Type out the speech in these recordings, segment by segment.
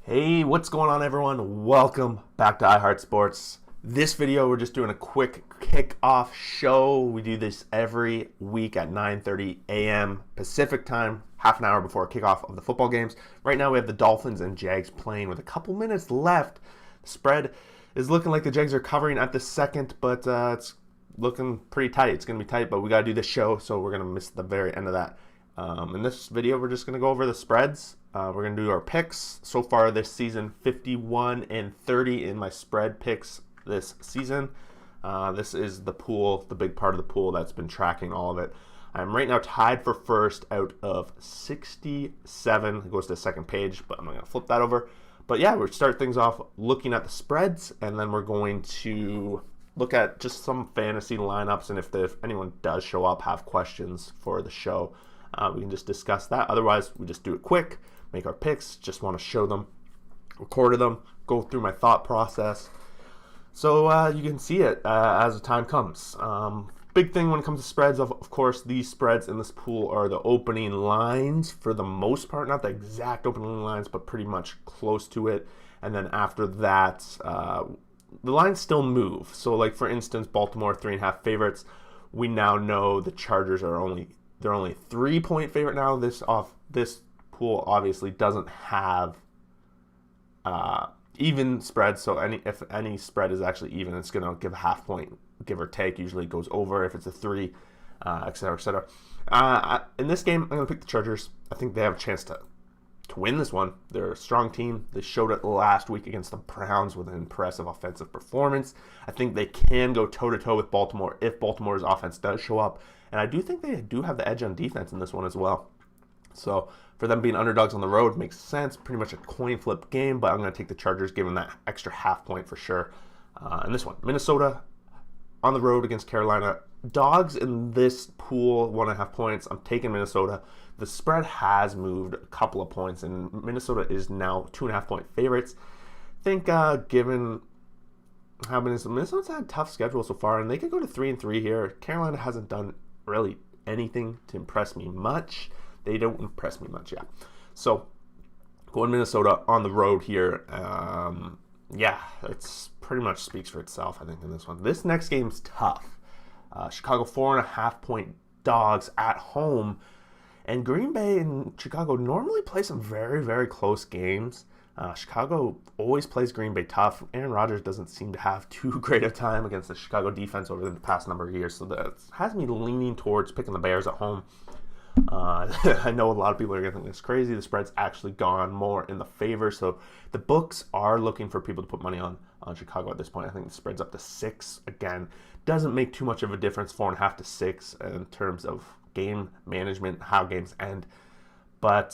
Hey, what's going on, everyone? Welcome back to iHeartSports. This video, we're just doing a quick kickoff show. We do this every week at 9:30 a.m. Pacific time, half an hour before kickoff of the football games. Right now, we have the Dolphins and Jags playing with a couple minutes left. The spread is looking like the Jags are covering at the second, but it's looking pretty tight. It's going to be tight, but we got to do this show, so we're going to miss the very end of that. In this video, we're just going to go over the spreads. We're going to do our picks. So far this season, 51-30 in my spread picks this season. This is the pool, the big part of the pool that's been tracking all of it. I'm right now tied for first out of 67. It goes to the second page, but I'm not going to flip that over. But yeah, we'll start things off looking at the spreads, and then we're going to look at just some fantasy lineups, and if anyone does show up, have questions for the show, we can just discuss that. Otherwise, we just do it quick, make our picks, just want to show them, recorded them, go through my thought process. So you can see it as the time comes. Big thing when it comes to spreads, of course, these spreads in this pool are the opening lines for the most part, not the exact opening lines, but pretty much close to it. And then after that, the lines still move. So like for instance, Baltimore 3.5 favorites. We now know the Chargers are only 3-point favorite now. This pool obviously doesn't have even spread, so if any spread is actually even, it's going to give a half point, give or take. Usually it goes over if it's a 3, etc., etc. In this game, I'm going to pick the Chargers. I think they have a chance to win this one. They're a strong team. They showed it last week against the Browns with an impressive offensive performance. I think they can go toe-to-toe with Baltimore if Baltimore's offense does show up. And I do think they do have the edge on defense in this one as well. So for them being underdogs on the road makes sense. Pretty much a coin flip game, but I'm going to take the Chargers, giving that extra half point for sure. In this one, Minnesota on the road against Carolina. Dogs in this pool, 1.5 points. I'm taking Minnesota. The spread has moved a couple of points, and Minnesota is now 2.5-point favorites. I think given how Minnesota's had a tough schedule so far, and they could go to 3-3 here. Carolina hasn't done really anything to impress me much. They don't impress me much, yeah. So going Minnesota on the road here, yeah, it's pretty much speaks for itself, I think, in this one. This next game's tough. Chicago 4.5-point dogs at home, and Green Bay and Chicago normally play some very, very close games. Chicago always plays Green Bay tough. Aaron Rodgers doesn't seem to have too great a time against the Chicago defense over the past number of years, so that has me leaning towards picking the Bears at home. I know a lot of people are going to think this crazy. The spread's actually gone more in the favor, so the books are looking for people to put money on Chicago at this point. I think the spread's up to 6. Again, doesn't make too much of a difference, 4.5 to 6 in terms of game management, how games end. But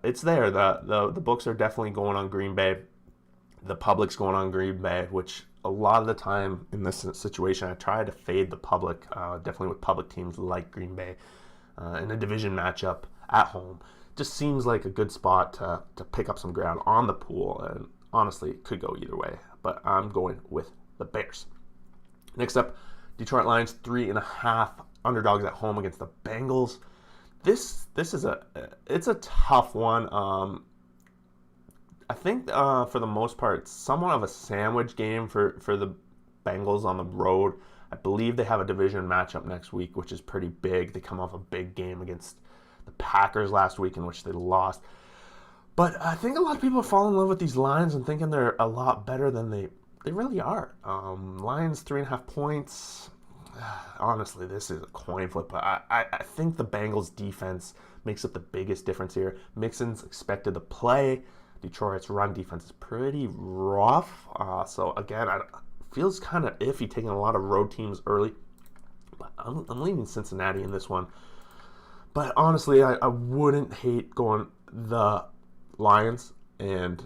it's there. The books are definitely going on Green Bay. The public's going on Green Bay, which a lot of the time in this situation, I try to fade the public, definitely with public teams like Green Bay. In a division matchup at home, just seems like a good spot to pick up some ground on the pool, and honestly, it could go either way, but I'm going with the Bears. Next up, Detroit Lions 3.5 underdogs at home against the Bengals. This is it's a tough one. I think for the most part, it's somewhat of a sandwich game for the Bengals on the road. I believe they have a division matchup next week, which is pretty big. They come off a big game against the Packers last week, in which they lost. But I think a lot of people fall in love with these Lions and thinking they're a lot better than they really are. Lions 3.5 points. Honestly, this is a coin flip. I think the Bengals defense makes up the biggest difference here. Mixon's expected to play. Detroit's run defense is pretty rough. So again, feels kind of iffy taking a lot of road teams early, but I'm leaning Cincinnati in this one. But honestly, I wouldn't hate going the Lions, and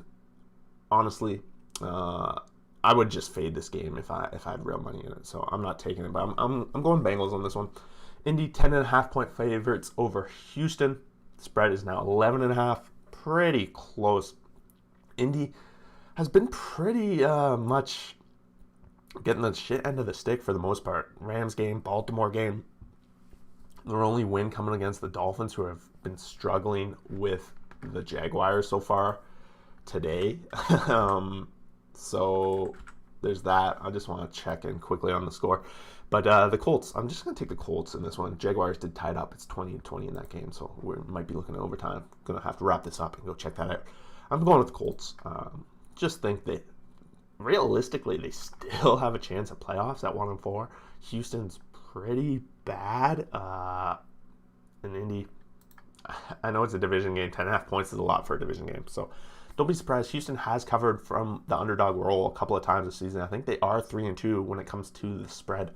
honestly, I would just fade this game if I had real money in it. So I'm not taking it, but I'm going Bengals on this one. Indy 10.5-point favorites over Houston. The spread is now 11.5, pretty close. Indy has been pretty much getting the shit end of the stick for the most part. Rams game, Baltimore game. Their only win coming against the Dolphins, who have been struggling with the Jaguars so far. today. So there's that. I just want to check in quickly on the score. But the Colts, I'm just going to take the Colts in this one. Jaguars did tie it up. It's 20-20 in that game, so we might be looking at overtime. Going to have to wrap this up and go check that out. I'm going with the Colts. Just think that realistically, they still have a chance at playoffs at 1-4. Houston's pretty bad. In Indy, I know it's a division game. 10.5 points is a lot for a division game, so don't be surprised. Houston has covered from the underdog role a couple of times this season. I think they are 3-2 when it comes to the spread.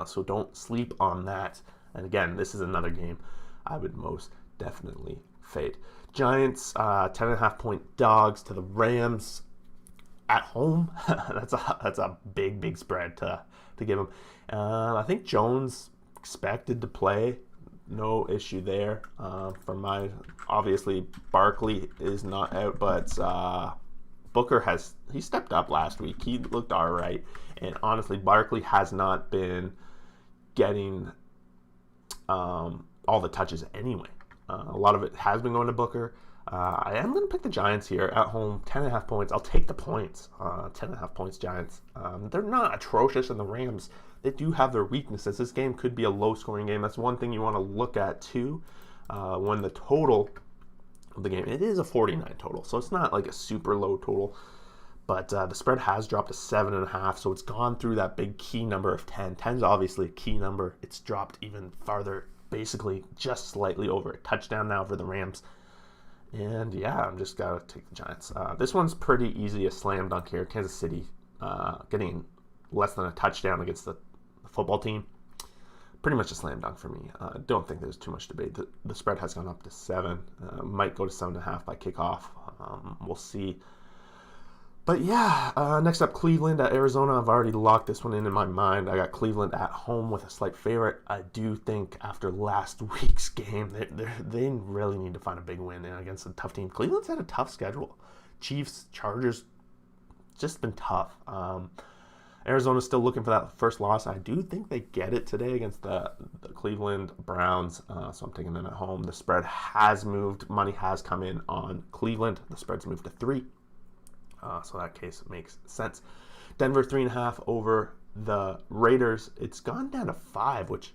So don't sleep on that. And again, this is another game I would most definitely fade. Giants, 10.5 point dogs to the Rams at home. that's a big spread to give them. I think Jones expected to play. No issue there. Obviously Barkley is not out, but Booker he stepped up last week. He looked all right, and honestly, Barkley has not been getting all the touches anyway. A lot of it has been going to Booker. I am going to pick the Giants here at home, 10.5 points. I'll take the points. 10.5 points, Giants. They're not atrocious, and the Rams, they do have their weaknesses. This game could be a low-scoring game. That's one thing you want to look at, too, when the total of the game, it is a 49 total, so it's not like a super low total, but the spread has dropped to 7.5, so it's gone through that big key number of 10. 10 is obviously a key number. It's dropped even farther, basically just slightly over a touchdown now for the Rams. And yeah, I'm just got to take the Giants. This one's pretty easy, a slam dunk here. Kansas City getting less than a touchdown against the football team. Pretty much a slam dunk for me. I don't think there's too much debate. The spread has gone up to 7. Might go to 7.5 by kickoff. We'll see. But yeah, next up, Cleveland at Arizona. I've already locked this one in my mind. I got Cleveland at home with a slight favorite. I do think after last week's game, they really need to find a big win against a tough team. Cleveland's had a tough schedule. Chiefs, Chargers, just been tough. Arizona's still looking for that first loss. I do think they get it today against the Cleveland Browns, so I'm taking them at home. The spread has moved. Money has come in on Cleveland. The spread's moved to 3. So that case makes sense. Denver 3.5 over the Raiders. It's gone down to 5, which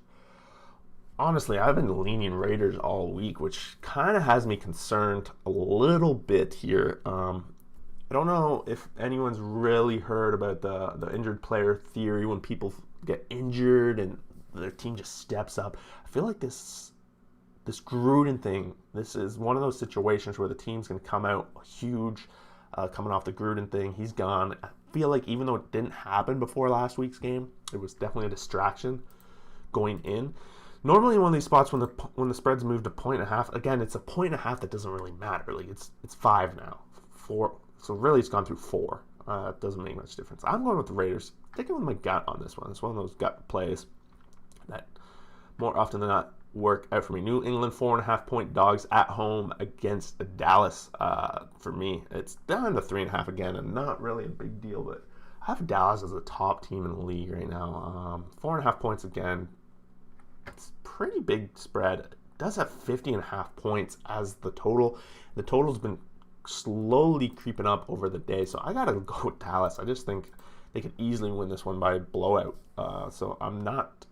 honestly, I've been leaning Raiders all week, which kind of has me concerned a little bit here. I don't know if anyone's really heard about the injured player theory when people get injured and their team just steps up. I feel like this Gruden thing, this is one of those situations where the team's going to come out huge. Coming off the Gruden thing, he's gone. I feel like even though it didn't happen before last week's game, it was definitely a distraction going in. Normally in one of these spots when the spreads move to 1.5, again, it's a 1.5 that doesn't really matter. Like it's 5 now, 4. So really, it's gone through 4. It doesn't make much difference. I'm going with the Raiders. Taking with my gut on this one. It's one of those gut plays that more often than not work out for me. New England 4.5 point dogs at home against Dallas. For me, it's down to 3.5 again, and not really a big deal. But I have Dallas as the top team in the league right now. 4.5 points again. It's pretty big spread. It does have 50.5 points as the total. The total's been slowly creeping up over the day, so I gotta go with Dallas. I just think they could easily win this one by blowout. So I'm not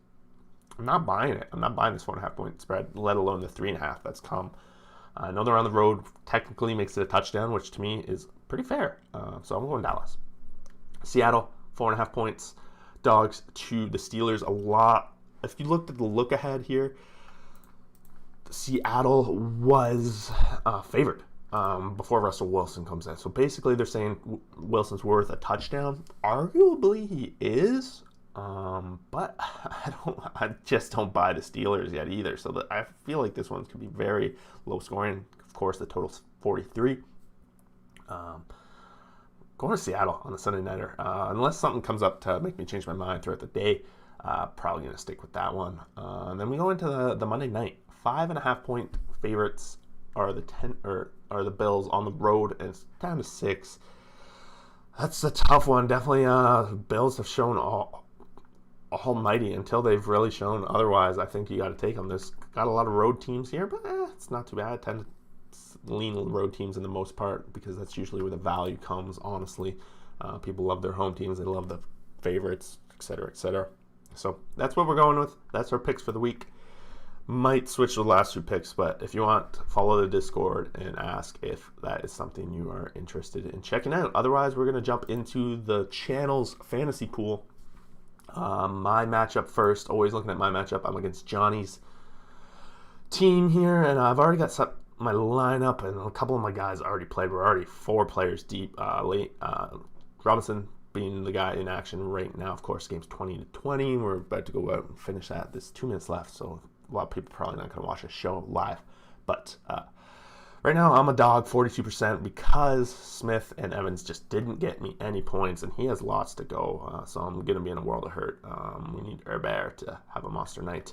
buying it. I'm not buying this 4.5 point spread, let alone the 3.5 that's come. I know they're on the road, technically makes it a touchdown, which to me is pretty fair. So I'm going Dallas. Seattle 4.5 points, dogs to the Steelers. A lot. If you looked at the look ahead here, Seattle was favored before Russell Wilson comes in. So basically they're saying Wilson's worth a touchdown. Arguably he is, but I just don't buy the Steelers yet either. So I feel like this one could be very low scoring. Of course, the total's 43. Going to Seattle on the Sunday nighter. Unless something comes up to make me change my mind throughout the day, probably going to stick with that one. And then we go into the Monday night. 5.5 point favorites are the Bills on the road, and it's down to 6. That's a tough one. Definitely, Bills have shown almighty until they've really shown otherwise. I think you got to take them. There's got a lot of road teams here, but it's not too bad. lean road teams in the most part, because that's usually where the value comes, honestly. People love their home teams. They love the favorites, etc., etc. So that's what we're going with. That's our picks for the week. Might switch to the last 2 picks, but if you want, follow the Discord and ask if that is something you are interested in checking out. Otherwise, we're going to jump into the channel's fantasy pool. My matchup first. Always looking at my matchup. I'm against Johnny's team here, and I've already got my lineup, and a couple of my guys already played. We're already 4 players deep. Robinson being the guy in action right now. Of course, game's 20-20. We're about to go out and finish that. There's 2 minutes left, so a lot of people probably not going to watch the show live. But right now, I'm a dog, 42%, because Smith and Evans just didn't get me any points, and he has lots to go. So I'm going to be in a world of hurt. We need Herbert to have a monster night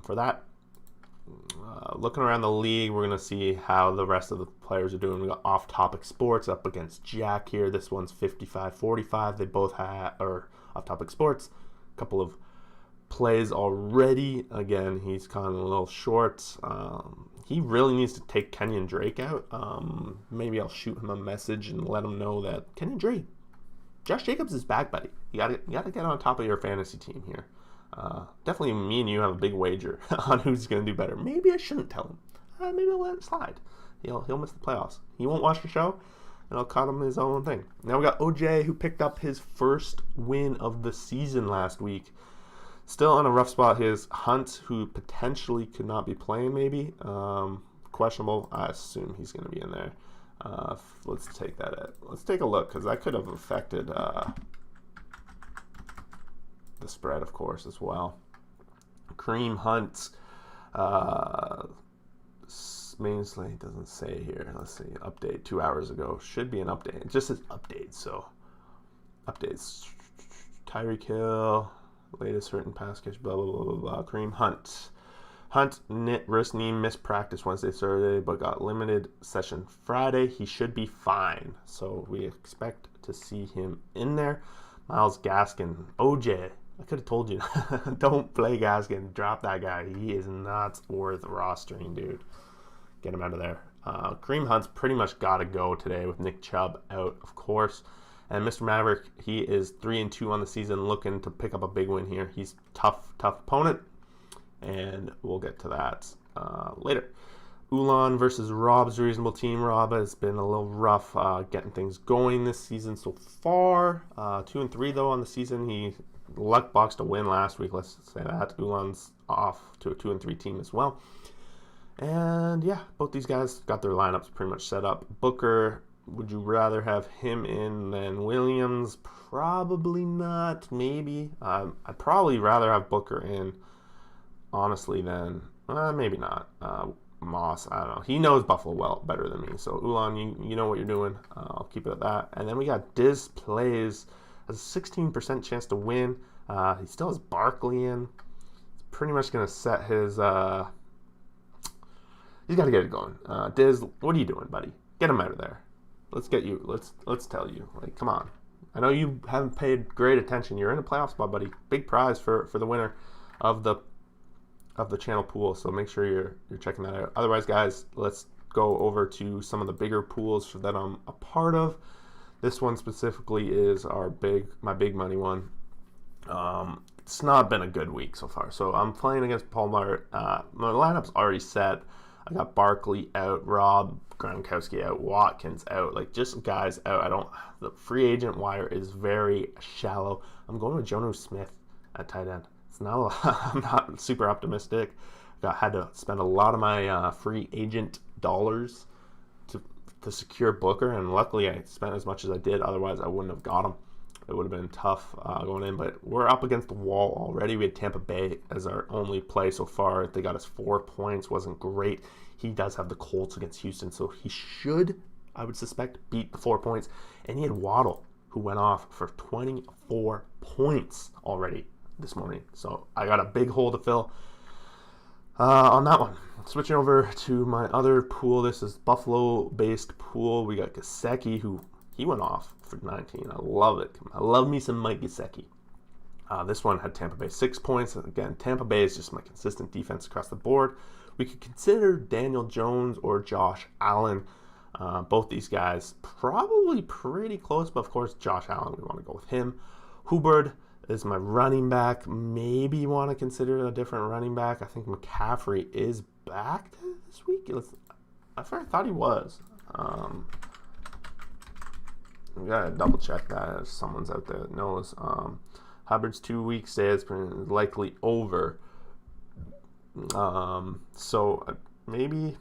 for that. Looking around the league, we're going to see how the rest of the players are doing. We got Off Topic Sports up against Jack here. This one's 55-45. They both are Off Topic Sports. A couple of plays already. Again, he's kind of a little short. He really needs to take Kenyon Drake out. Maybe I'll shoot him a message and let him know that Kenyon Drake, Josh Jacobs is back, buddy. You gotta get on top of your fantasy team here. Definitely me and you have a big wager on who's going to do better. Maybe I shouldn't tell him. Maybe I'll let it slide. He'll miss the playoffs. He won't watch the show, and I'll cut him his own thing. Now we got OJ, who picked up his first win of the season last week. Still on a rough spot. His Hunt, who potentially could not be playing, maybe. Questionable. I assume he's going to be in there. Let's take that out. Let's take a look, because that could have affected the spread, of course, as well. Kareem Hunt, Mainsley doesn't say here. Let's see, update 2 hours ago. Should be an update. It just says update, so updates. Tyreek Hill, latest certain pass catch, blah, blah, blah, blah, blah. Kareem Hunt. Hunt, wrist knee, missed practice Wednesday, Thursday, but got limited session Friday. He should be fine, so we expect to see him in there. Myles Gaskin, OJ. I could have told you, don't play Gaskin. Drop that guy. He is not worth rostering, dude. Get him out of there. Kareem Hunt's pretty much got to go today with Nick Chubb out, of course. And Mr. Maverick, he is 3-2 on the season, looking to pick up a big win here. He's tough opponent, and we'll get to that later. Ulan versus Rob's reasonable team. Rob has been a little rough getting things going this season so far. 2-3 though on the season. He luck boxed a win last week, let's say that. Ulan's off to a 2-3 team as well. And yeah, both these guys got their lineups pretty much set up. Booker, would you rather have him in than Williams? Probably not. Maybe. I'd probably rather have Booker in, honestly, than maybe not. Moss, I don't know. He knows Buffalo well better than me. So Ulan, you know what you're doing. I'll keep it at that. And then we got Diz plays. Has a 16% chance to win. He still has Barkley in. He's pretty much going to set his... he's got to get it going. Diz, what are you doing, buddy? Get him out of there. Let's get you. Let's tell you. Like, come on. I know you haven't paid great attention. You're in a playoff spot, buddy. Big prize for the winner of the channel pool. So make sure you're checking that out. Otherwise, guys, let's go over to some of the bigger pools that I'm a part of. This one specifically is my big money one. It's not been a good week so far. So I'm playing against Paul Mart. My lineup's already set. I got Barkley out, Rob Gronkowski out, Watkins out, like just guys out. The free agent wire is very shallow. I'm going with Jonnu Smith at tight end. It's not I'm not super optimistic. Had to spend a lot of my free agent dollars to secure Booker, and luckily I spent as much as I did. Otherwise, I wouldn't have got him. It would have been tough going in, but we're up against the wall already. We had Tampa Bay as our only play so far. They got us 4 points. Wasn't great. He does have the Colts against Houston, so he should, I would suspect, beat the 4 points. And he had Waddle, who went off for 24 points already this morning. So I got a big hole to fill on that one. Switching over to my other pool. This is Buffalo-based pool. We got Gesicki, who he went off for 19. I love it. I love me some Mike Gesicki. This one had Tampa Bay 6 points. Again, Tampa Bay is just my consistent defense across the board. We could consider Daniel Jones or Josh Allen. Both these guys probably pretty close, but of course Josh Allen, we want to go with him. Hubbard is my running back. Maybe you want to consider a different running back. I think McCaffrey is back this week. I thought he was. We gotta double check that if someone's out there that knows. Hubbard's 2 week stay is likely over. So maybe.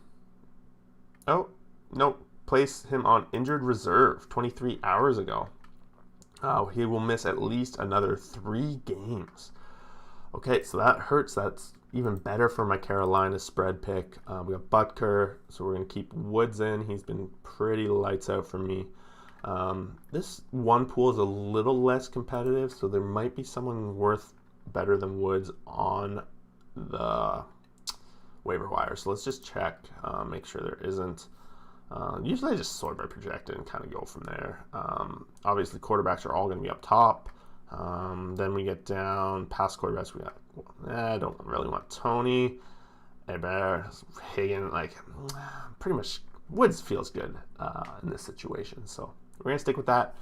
Oh no, place him on injured reserve 23 hours ago. He will miss at least another 3 games. Okay, so that hurts. That's even better for my Carolina spread pick. We got Butker, so we're going to keep Woods in. He's been pretty lights out for me. This one pool is a little less competitive, so there might be someone worth better than Woods on the waiver wire. So let's just check, make sure there isn't. Usually I just sort by projected and kind of go from there. Obviously quarterbacks are all going to be up top. Then we get down past quarterbacks. We got, I don't really want Tony, Hebert, Higgins. Like, pretty much Woods feels good in this situation. So we're going to stick with that.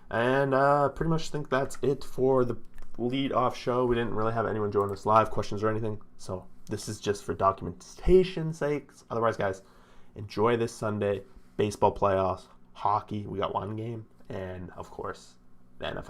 And pretty much think that's it for the lead-off show. We didn't really have anyone join us live, questions or anything. So this is just for documentation sakes. Otherwise, guys, enjoy this Sunday. Baseball playoffs, hockey, we got one game, and of course, the NFL.